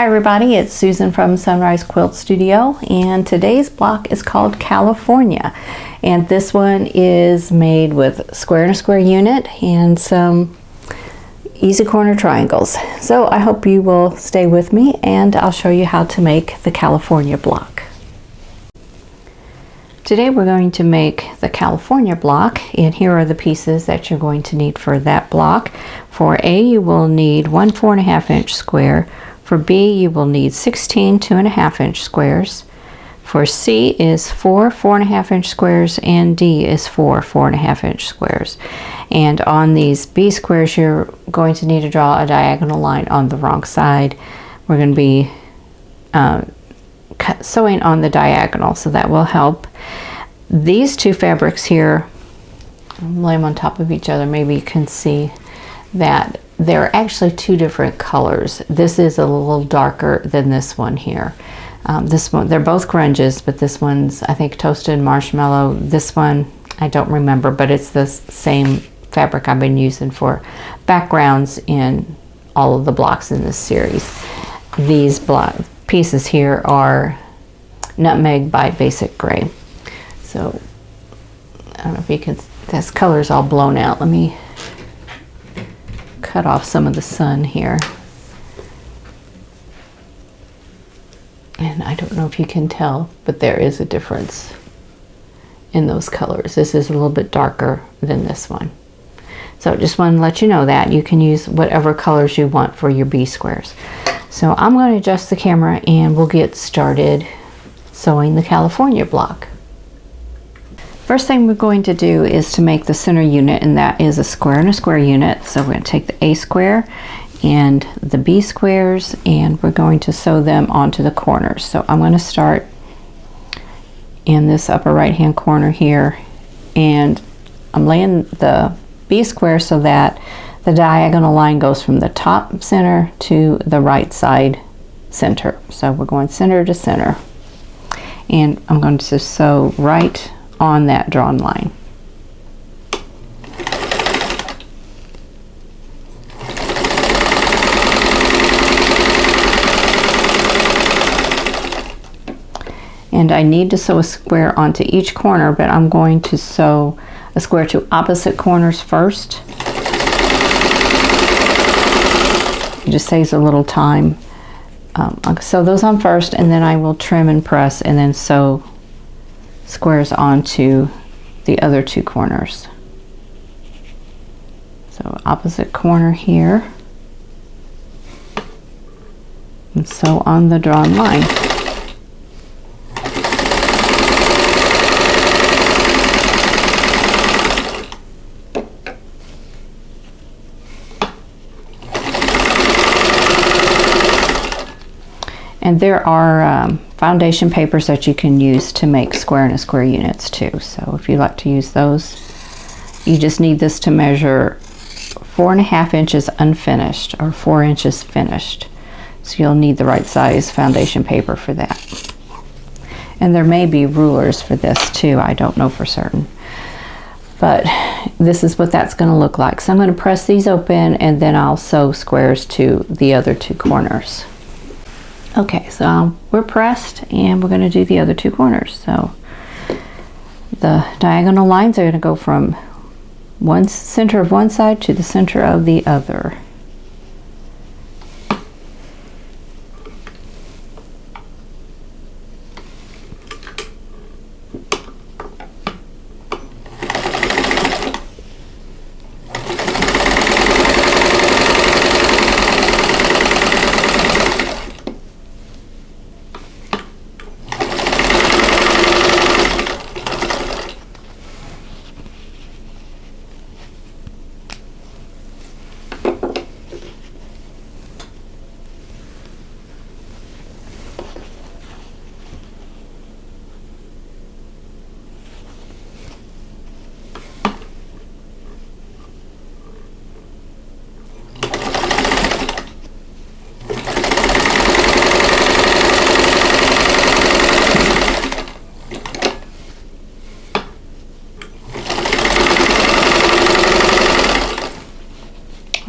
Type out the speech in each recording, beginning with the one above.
Hi everybody, it's Susan from Sunrise Quilt Studio, and today's block is called California, and this one is made with square and a square unit and some easy corner triangles. So I hope you will stay with me and I'll show you how to make the California block. Today we're going to make the California block, and here are the pieces that you're going to need for that block. For A, you will need one 4.5 inch square. For B, you will need 16 2.5 inch squares. For C is 4 4.5 inch squares, and D is 4 4.5 inch squares. And on these B squares, you're going to need to draw a diagonal line on the wrong side. We're going to be sewing on the diagonal, so that will help. These two fabrics here, I'll lay them on top of each other. Maybe you can see that they're actually two different colors. This is a little darker than this one here. This one, they're both grunges, but this one's, I think, toasted marshmallow. This one, I don't remember, but it's the same fabric I've been using for backgrounds in all of the blocks in this series. These block pieces here are Nutmeg by Basic Gray. So, I don't know if you can, this color's all blown out. Let me cut off some of the sun here. And I don't know if you can tell, but there is a difference in those colors. This is a little bit darker than this one. So just want to let you know that you can use whatever colors you want for your B squares. So I'm going to adjust the camera and we'll get started sewing the California block. First thing we're going to do is to make the center unit, and that is a square and a square unit. So we're going to take the A square and the B squares, and we're going to sew them onto the corners. So I'm going to start in this upper right hand corner here, and I'm laying the B square so that the diagonal line goes from the top center to the right side center. So we're going center to center, and I'm going to sew right on that drawn line. And I need to sew a square onto each corner, but I'm going to sew a square to opposite corners first. It just saves a little time. I'll sew those on first, and then I will trim and press and then sew squares onto the other two corners. So opposite corner here, and sew on the drawn line. And there are foundation papers that you can use to make square and a square units too. So if you like to use those, you just need this to measure 4.5 inches unfinished or 4 inches finished. So you'll need the right size foundation paper for that. And there may be rulers for this too, I don't know for certain. But this is what that's going to look like. So I'm going to press these open, and then I'll sew squares to the other two corners. Okay, so we're pressed and we're going to do the other two corners. So the diagonal lines are going to go from one center of one side to the center of the other.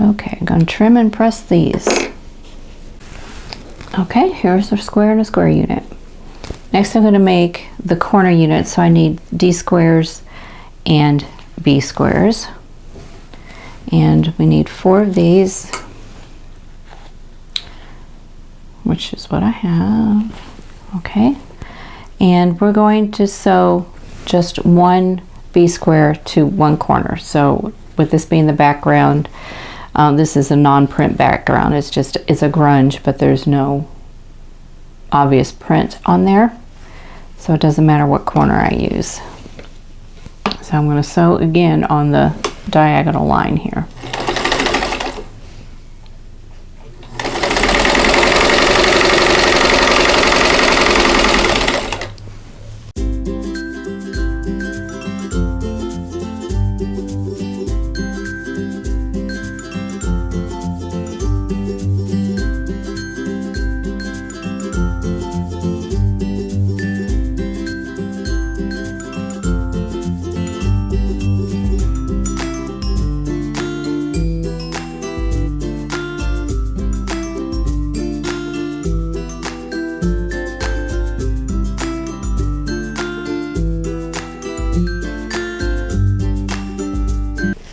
Okay, I'm going to trim and press these. Okay, here's a square and a square unit. Next I'm going to make the corner unit, so I need D squares and B squares. And we need 4 of these, which is what I have. Okay, and we're going to sew just 1 B square to 1 corner. So with this being the background, this is a non-print background. It's a grunge, but there's no obvious print on there, so it doesn't matter what corner I use. So I'm going to sew again on the diagonal line here.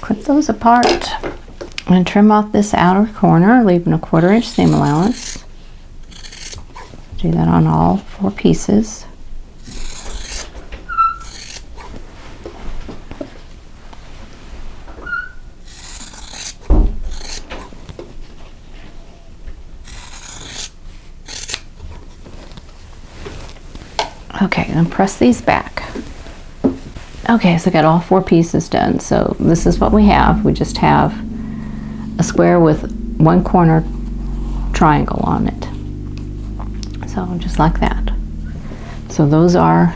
Clip those apart and trim off this outer corner, leaving a 1/4 inch seam allowance. Do that on all 4 pieces. Okay, and press these back. Okay, so I got all 4 pieces done. So this is what we have. We just have a square with 1 corner triangle on it. So just like that. So those are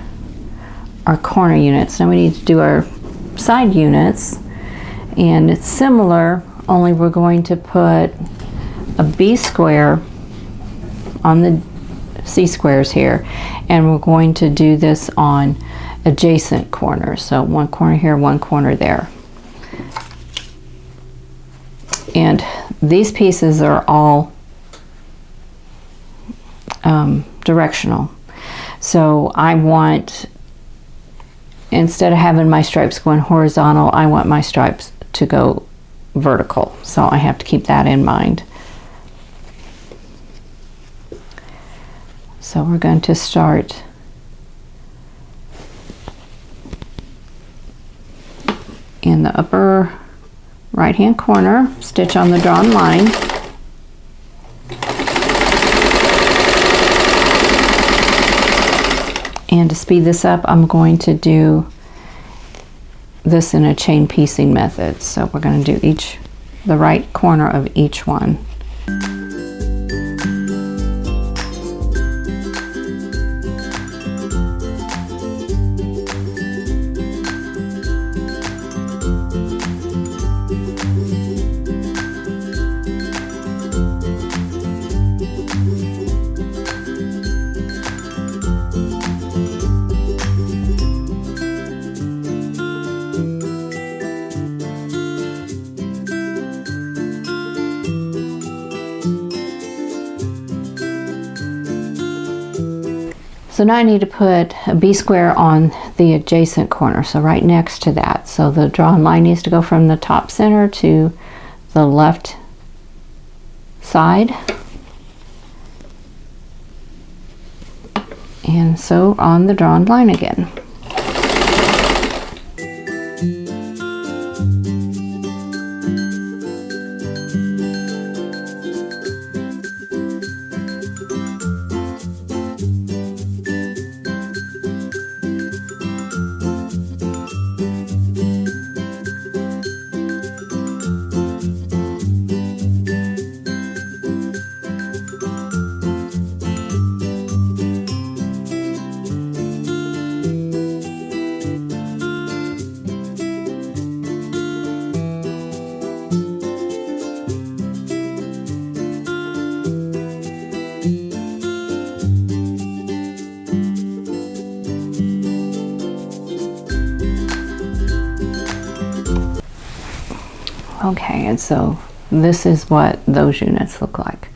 our corner units. Now we need to do our side units, and it's similar, only we're going to put a B square on the C squares here, and we're going to do this on adjacent corners. So 1 corner here, 1 corner there. And these pieces are all directional. So I want, instead of having my stripes going horizontal, I want my stripes to go vertical. So I have to keep that in mind. So we're going to start in the upper right hand corner, stitch on the drawn line, and to speed this up, I'm going to do this in a chain piecing method. So we're going to do the right corner of each one. So now I need to put a B square on the adjacent corner, so right next to that. So the drawn line needs to go from the top center to the left side. And so on the drawn line again. Okay, and so this is what those units look like.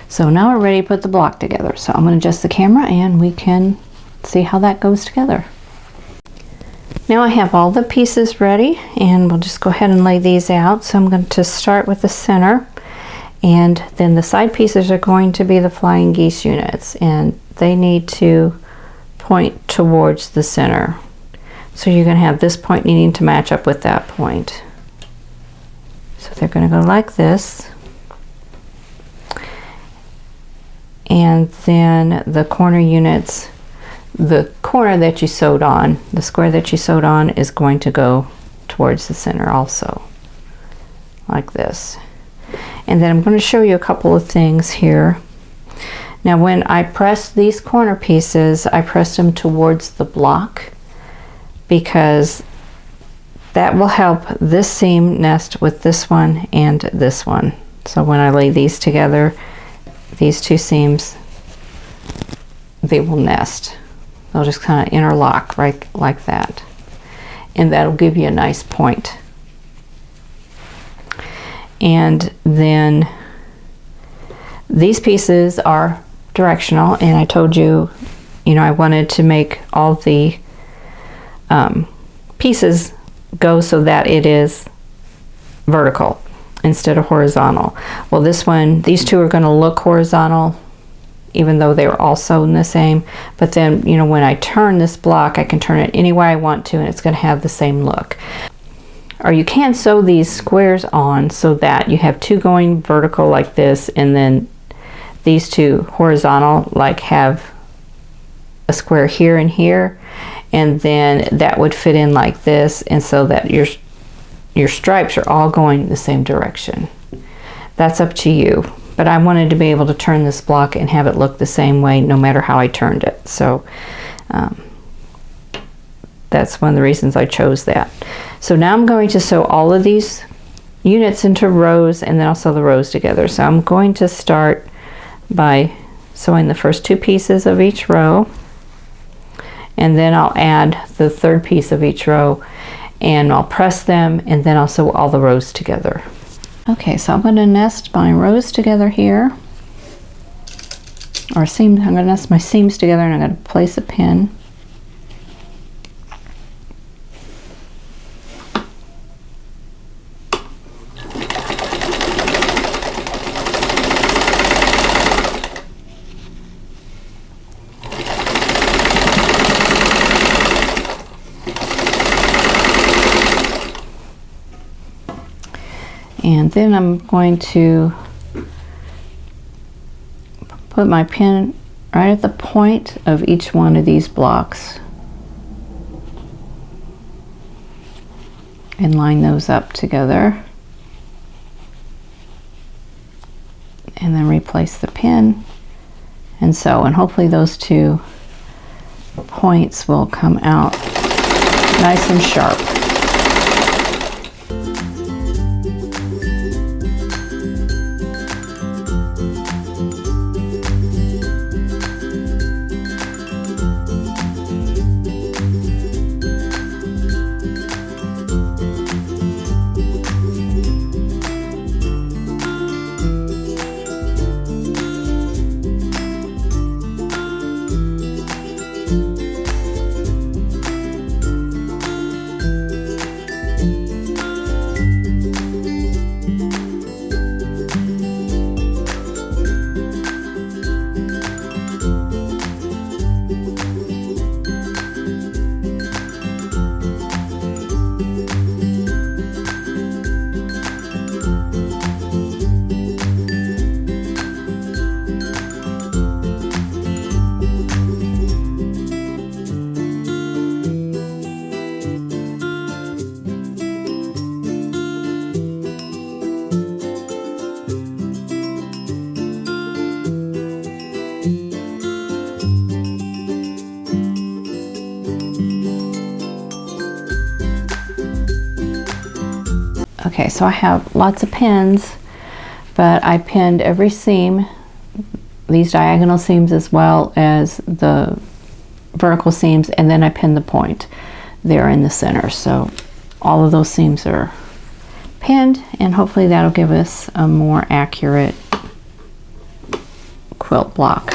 So now we're ready to put the block together. So I'm going to adjust the camera and we can see how that goes together. Now I have all the pieces ready and we'll just go ahead and lay these out. So I'm going to start with the center, and then the side pieces are going to be the flying geese units, and they need to point towards the center. So you're going to have this point needing to match up with that point. So they're going to go like this. And then the corner units, the corner that you sewed on, the square that you sewed on is going to go towards the center also, like this. And then I'm going to show you a couple of things here. Now when I press these corner pieces, I press them towards the block because that will help this seam nest with this one and this one. So when I lay these together, these two seams, they will nest. They'll just kind of interlock right like that. And that'll give you a nice point. And then these pieces are directional, and I told you, I wanted to make all the pieces go so that it is vertical instead of horizontal. Well, these two are going to look horizontal even though they were all sewn the same, but then when I turn this block, I can turn it any way I want to and it's going to have the same look. Or you can sew these squares on so that you have two going vertical like this, and then these two horizontal, like have a square here and here, and then that would fit in like this, and so that your stripes are all going the same direction. That's up to you, but I wanted to be able to turn this block and have it look the same way no matter how I turned it. So that's one of the reasons I chose that. So now I'm going to sew all of these units into rows, and then I'll sew the rows together. So I'm going to start by sewing the first two pieces of each row, and then I'll add the third piece of each row, and I'll press them, and then I'll sew all the rows together. Okay, so I'm going to nest my rows together here, or I'm going to nest my seams together, and I'm going to place a pin. And then I'm going to put my pin right at the point of each one of these blocks and line those up together, and then replace the pin and sew, and hopefully those two points will come out nice and sharp. Okay, so I have lots of pins, but I pinned every seam, these diagonal seams as well as the vertical seams, and then I pinned the point there in the center. So all of those seams are pinned, and hopefully that'll give us a more accurate quilt block.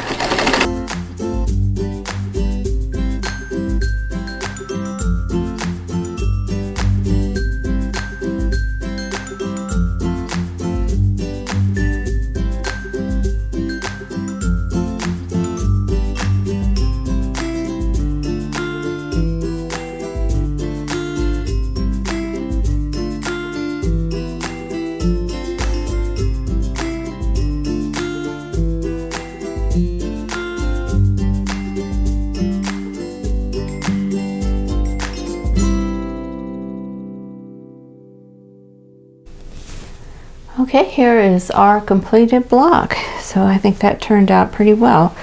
Okay, here is our completed block. So I think that turned out pretty well.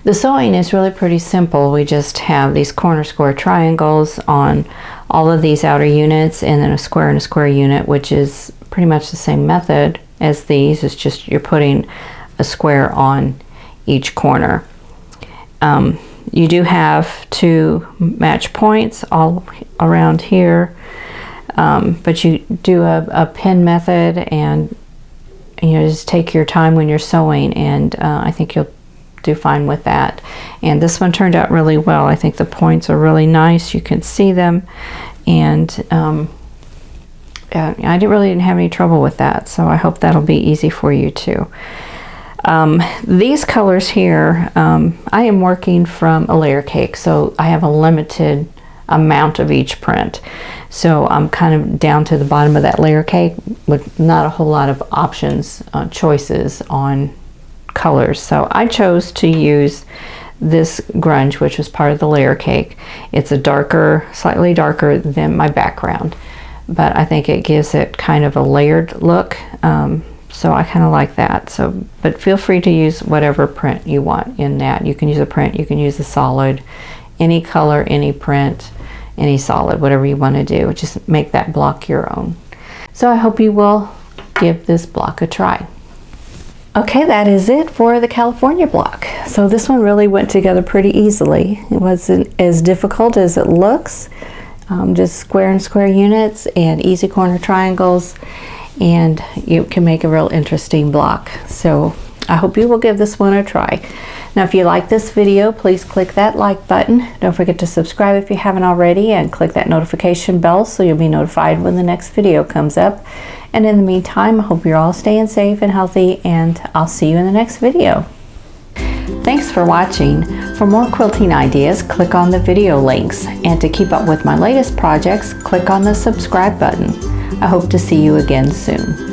The sewing is really pretty simple. We just have these corner square triangles on all of these outer units, and then a square and a square unit, which is pretty much the same method as these. It's just you're putting a square on each corner. You do have to match points all around here. But you do a pin method, and just take your time when you're sewing, and I think you'll do fine with that. And this one turned out really well. I think the points are really nice. You can see them, and I really didn't have any trouble with that, so I hope that'll be easy for you too. These colors here, I am working from a layer cake, so I have a limited amount of each print. So I'm kind of down to the bottom of that layer cake with not a whole lot of options, choices on colors. So I chose to use this Grunge, which was part of the layer cake. It's a darker, slightly darker than my background, but I think it gives it kind of a layered look. So I kind of like that. So, but feel free to use whatever print you want in that. You can use a print, you can use a solid, any color, any print, any solid, whatever you want to do. Just make that block your own. So I hope you will give this block a try. Okay, that is it for the California block. So this one really went together pretty easily. It wasn't as difficult as it looks. Just square and square units and easy corner triangles, and you can make a real interesting block. So I hope you will give this one a try. Now, if you like this video, please click that like button. Don't forget to subscribe if you haven't already, and click that notification bell so you'll be notified when the next video comes up. And in the meantime, I hope you're all staying safe and healthy, and I'll see you in the next video. Thanks for watching. For more quilting ideas, click on the video links. And to keep up with my latest projects, click on the subscribe button. I hope to see you again soon.